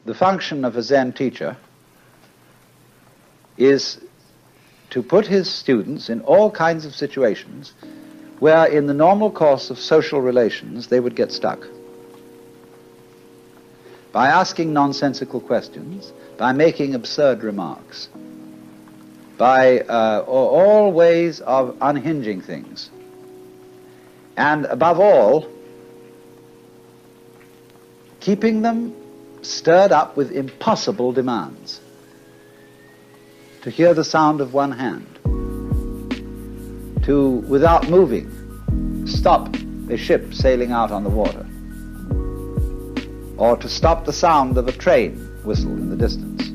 the function of a Zen teacher is to put his students in all kinds of situations where in the normal course of social relations they would get stuck. By asking nonsensical questions, by making absurd remarks, by all ways of unhinging things, and above all, keeping them stirred up with impossible demands. To hear the sound of one hand, to, without moving, stop a ship sailing out on the water, or to stop the sound of a train whistle in the distance.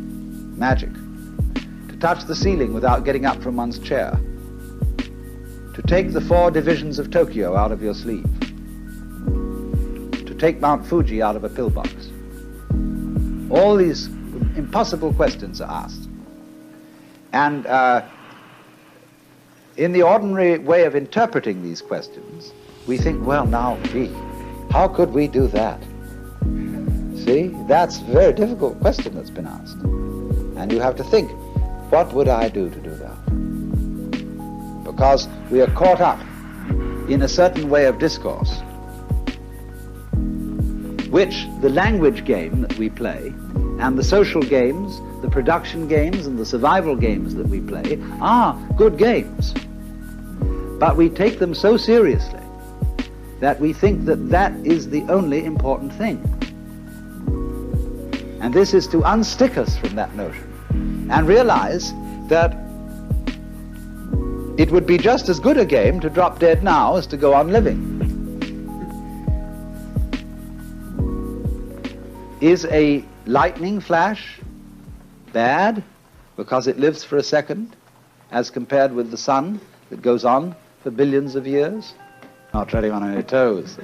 Magic. To touch the ceiling without getting up from one's chair. To take the 4 divisions of Tokyo out of your sleeve. To take Mount Fuji out of a pillbox. All these impossible questions are asked. And in the ordinary way of interpreting these questions, we think, well, now, gee, how could we do that? See, that's a very difficult question that's been asked. And you have to think, what would I do to do that? Because we are caught up in a certain way of discourse, which the language game that we play, and the social games, the production games, and the survival games that we play are good games. But we take them so seriously that we think that that is the only important thing. And this is to unstick us from that notion and realize that it would be just as good a game to drop dead now as to go on living. Is a lightning flash bad because it lives for a second as compared with the sun that goes on for billions of years? Not treading on any toes.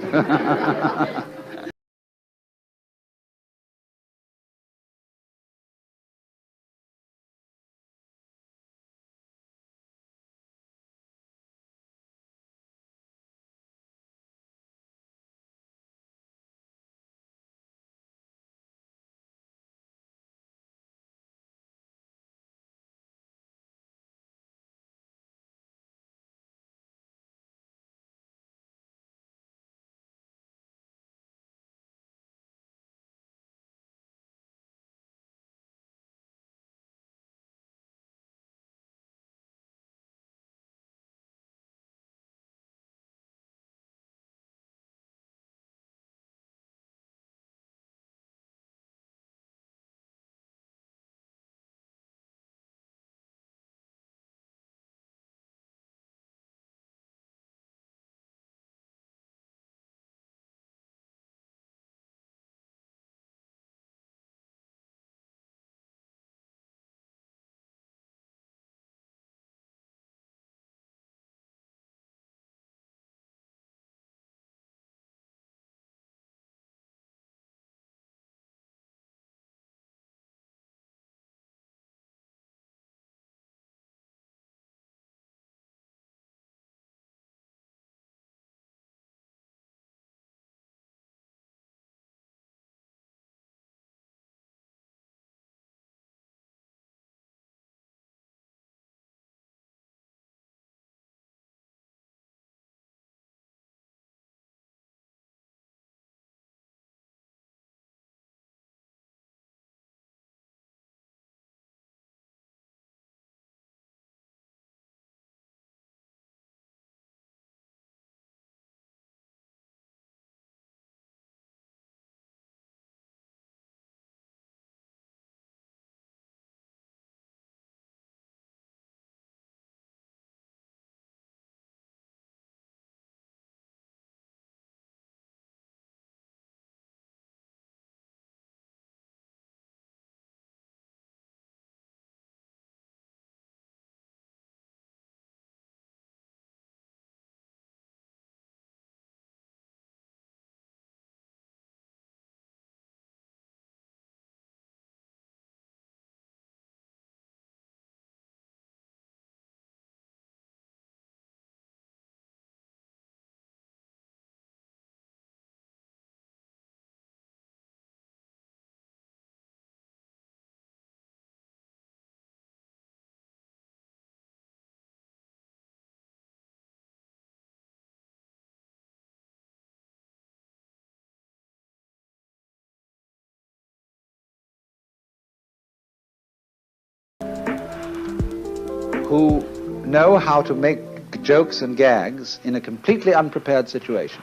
who know how to make jokes and gags in a completely unprepared situation.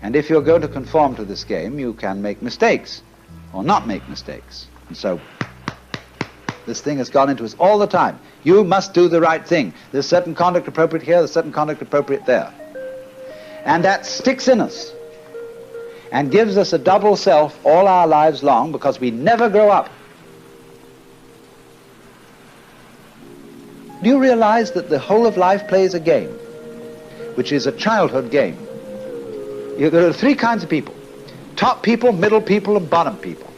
And if you're going to conform to this game, you can make mistakes or not make mistakes. And so this thing has gone into us all the time. You must do the right thing. There's certain conduct appropriate here, there's certain conduct appropriate there. And that sticks in us and gives us a double self all our lives long, because we never grow up. Do you realize that the whole of life plays a game, which is a childhood game? There are three kinds of people: top people, middle people, and bottom people.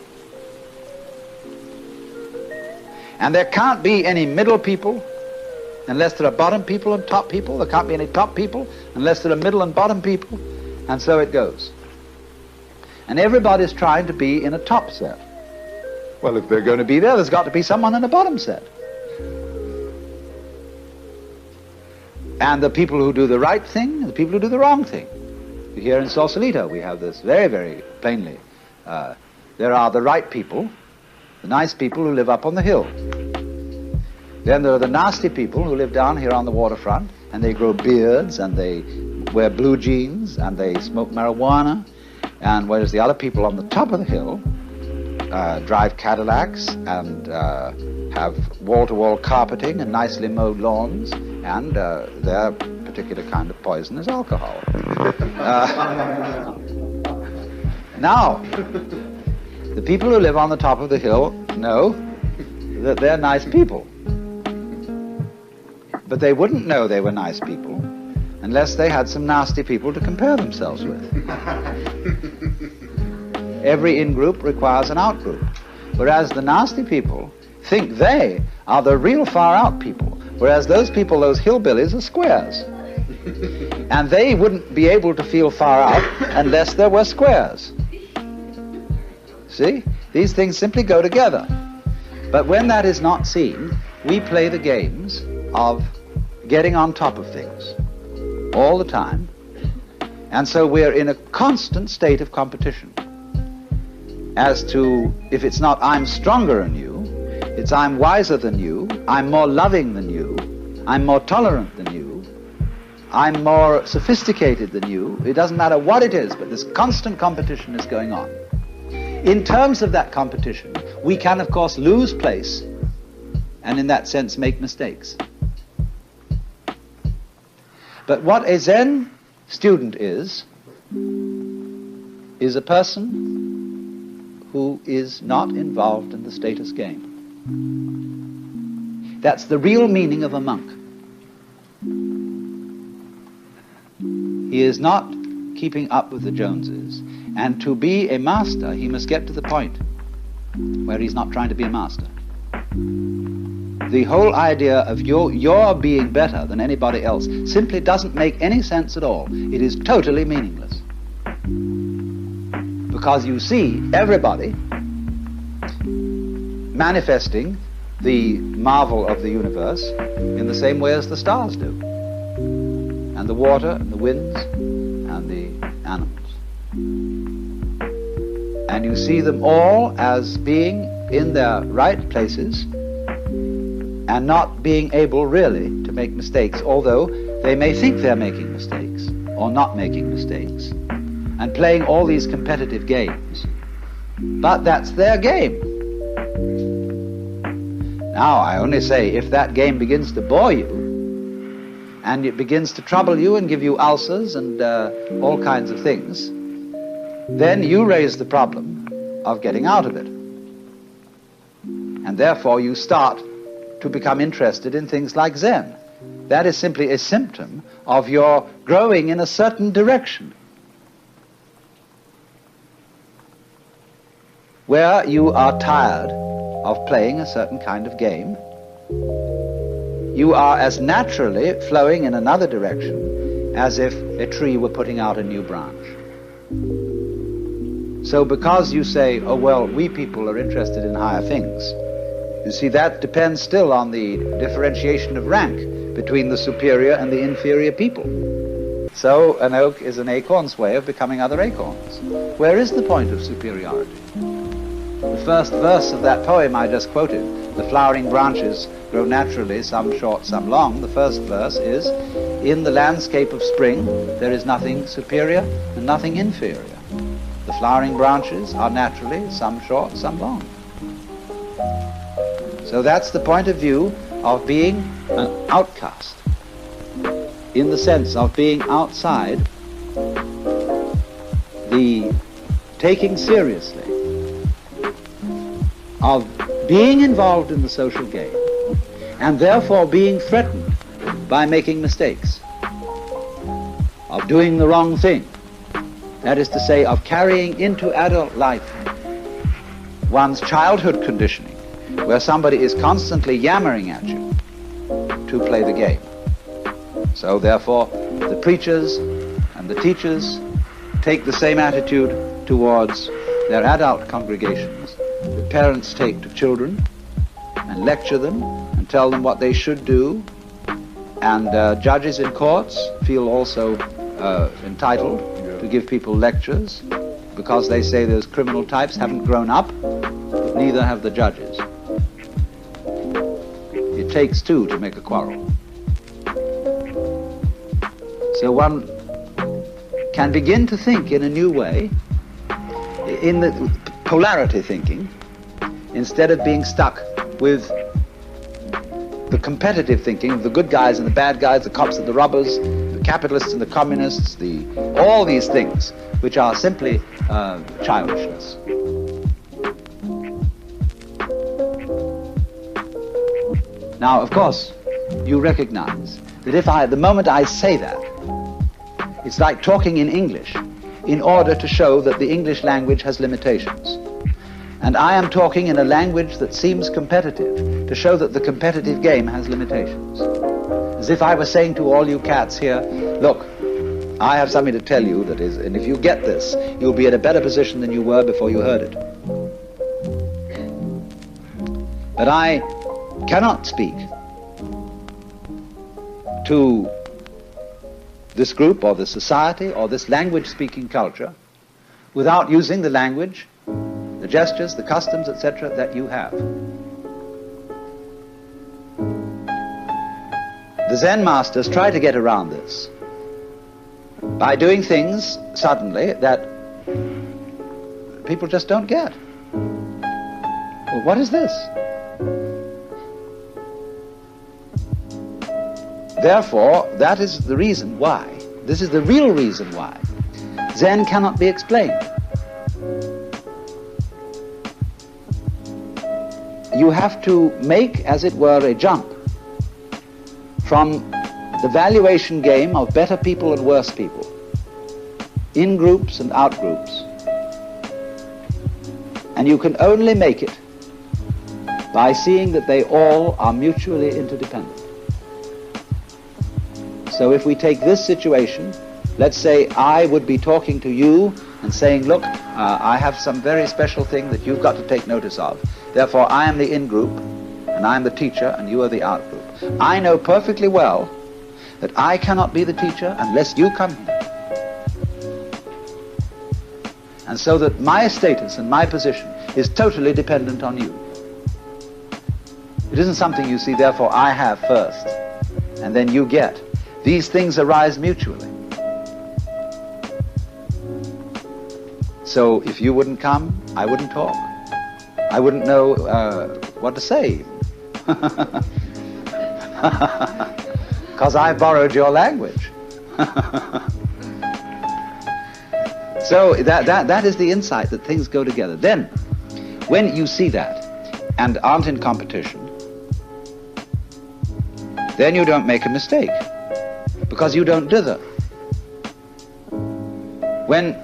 And there can't be any middle people unless there are bottom people and top people. There can't be any top people unless there are middle and bottom people. And so it goes. And everybody's trying to be in a top set. Well, if they're going to be there, there's got to be someone in a bottom set. And the people who do the right thing and the people who do the wrong thing. Here in Sausalito, we have this very, very plainly. There are the right people, the nice people who live up on the hill. Then there are the nasty people who live down here on the waterfront, and they grow beards, and they wear blue jeans, and they smoke marijuana. And whereas the other people on the top of the hill drive Cadillacs and have wall-to-wall carpeting and nicely mowed lawns, and their particular kind of poison is alcohol. Now, the people who live on the top of the hill know that they're nice people. But they wouldn't know they were nice people unless they had some nasty people to compare themselves with. Every in-group requires an out-group, whereas the nasty people think they are the real far-out people, whereas those people, those hillbillies, are squares. And they wouldn't be able to feel far out unless there were squares. See? These things simply go together. But when that is not seen, we play the games of getting on top of things all the time. And so we're in a constant state of competition as to, if it's not I'm stronger than you, it's I'm wiser than you, I'm more loving than you, I'm more tolerant than you, I'm more sophisticated than you. It doesn't matter what it is, but this constant competition is going on. In terms of that competition, we can, of course, lose place and in that sense make mistakes. But what a Zen student is a person who is not involved in the status game. That's the real meaning of a monk. He is not keeping up with the Joneses, and to be a master, he must get to the point where he's not trying to be a master. The whole idea of your being better than anybody else simply doesn't make any sense at all. It is totally meaningless. Because you see everybody manifesting the marvel of the universe in the same way as the stars do, and the water, and the winds, and the animals. And you see them all as being in their right places and not being able really to make mistakes, although they may think they're making mistakes or not making mistakes, and playing all these competitive games. But that's their game. Now, I only say, if that game begins to bore you, and it begins to trouble you and give you ulcers and all kinds of things, then you raise the problem of getting out of it. And therefore you start to become interested in things like Zen. That is simply a symptom of your growing in a certain direction, where you are tired of playing a certain kind of game. You are as naturally flowing in another direction as if a tree were putting out a new branch. So because you say, oh well, we people are interested in higher things, you see, that depends still on the differentiation of rank between the superior and the inferior people. So an oak is an acorn's way of becoming other acorns. Where is the point of superiority? The first verse of that poem I just quoted the flowering branches grow naturally, some short, some long, the first verse is, in the landscape of spring there is nothing superior and nothing inferior. The flowering branches are naturally, some short, some long. So that's the point of view of being an outcast, in the sense of being outside the taking seriously of being involved in the social game, and therefore being threatened by making mistakes, of doing the wrong thing. That is to say, of carrying into adult life one's childhood conditioning, where somebody is constantly yammering at you to play the game. So therefore, the preachers and the teachers take the same attitude towards their adult congregations that parents take to children, and lecture them and tell them what they should do. And judges in courts feel also entitled to give people lectures, because they say those criminal types haven't grown up, but neither have the judges. It takes two to make a quarrel. So one can begin to think in a new way, in the polarity thinking, instead of being stuck with the competitive thinking of the good guys and the bad guys, the cops and the robbers, the capitalists and the communists, all these things which are simply childishness. Now, of course, you recognize that the moment I say that, it's like talking in English in order to show that the English language has limitations. And I am talking in a language that seems competitive to show that the competitive game has limitations. As if I were saying to all you cats here, look, I have something to tell you that is, and if you get this, you'll be in a better position than you were before you heard it. But I cannot speak to this group or this society or this language-speaking culture without using the language, the gestures, the customs, etc. that you have. The Zen masters try to get around this by doing things suddenly that people just don't get. Well, what is this? Therefore, that is the reason why, this is the real reason why, Zen cannot be explained. You have to make, as it were, a jump from the valuation game of better people and worse people, in groups and out groups. And you can only make it by seeing that they all are mutually interdependent. So if we take this situation, let's say I would be talking to you and saying, look, I have some very special thing that you've got to take notice of. Therefore, I am the in-group, and I am the teacher, and you are the out-group. I know perfectly well that I cannot be the teacher unless you come here. And so that my status and my position is totally dependent on you. It isn't something you see, therefore I have first, and then you get. These things arise mutually. So if you wouldn't come, I wouldn't talk. I wouldn't know what to say. Because I borrowed your language. So that is the insight that things go together. Then, when you see that and aren't in competition, then you don't make a mistake, because you don't dither. When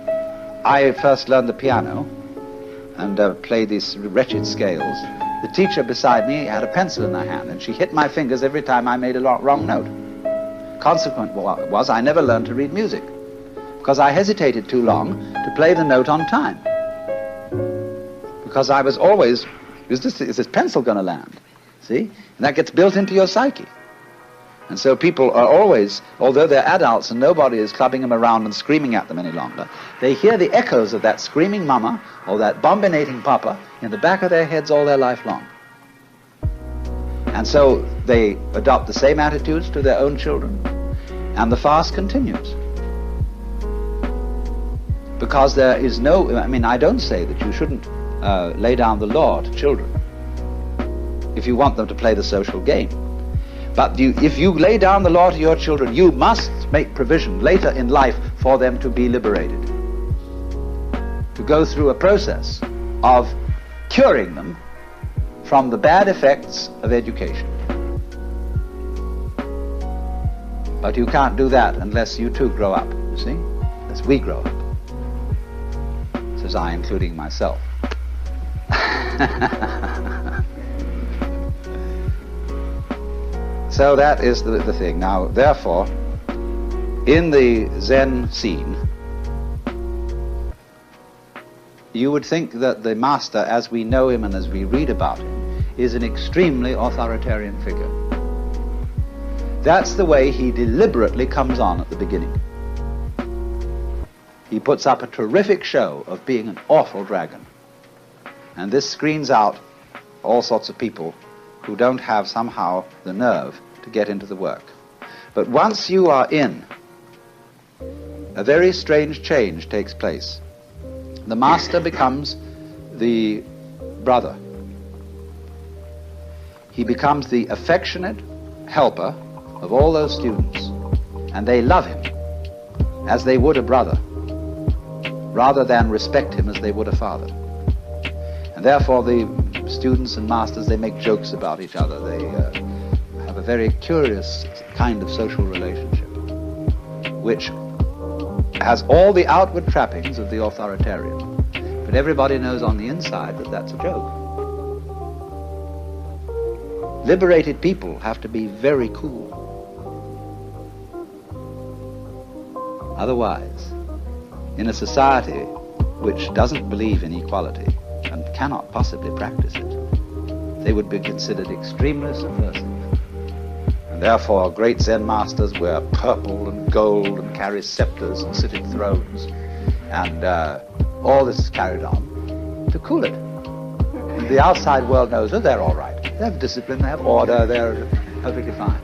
I first learned the piano and played these wretched scales, the teacher beside me had a pencil in her hand, and she hit my fingers every time I made a wrong note. Consequent was I never learned to read music, because I hesitated too long to play the note on time. Because I was always, is this pencil going to land? See? And that gets built into your psyche. And so people are always, although they're adults and nobody is clubbing them around and screaming at them any longer, they hear the echoes of that screaming mama or that bombinating papa in the back of their heads all their life long. And so they adopt the same attitudes to their own children, and the fast continues. Because there is no, I mean, I don't say that you shouldn't lay down the law to children if you want them to play the social game. But if you lay down the law to your children, you must make provision later in life for them to be liberated, to go through a process of curing them from the bad effects of education. But you can't do that unless you too grow up, you see, unless we grow up. Says I, including myself. So that is the thing. Now, therefore, in the Zen scene, you would think that the master, as we know him and as we read about him, is an extremely authoritarian figure. That's the way he deliberately comes on at the beginning. He puts up a terrific show of being an awful dragon. And this screens out all sorts of people who don't have somehow the nerve to get into the work. But once you are in, a very strange change takes place. The master becomes the brother. He becomes the affectionate helper of all those students, and they love him as they would a brother, rather than respect him as they would a father. And therefore the students and masters, they make jokes about each other. They have a very curious kind of social relationship, which has all the outward trappings of the authoritarian. But everybody knows on the inside that that's a joke. Liberated people have to be very cool. Otherwise, in a society which doesn't believe in equality and cannot possibly practice it, they would be considered extremely subversive. And therefore great Zen masters wear purple and gold and carry scepters and sit in thrones, and all this is carried on to cool it. And the outside world knows that they're all right. They have discipline, they have order, they're perfectly fine.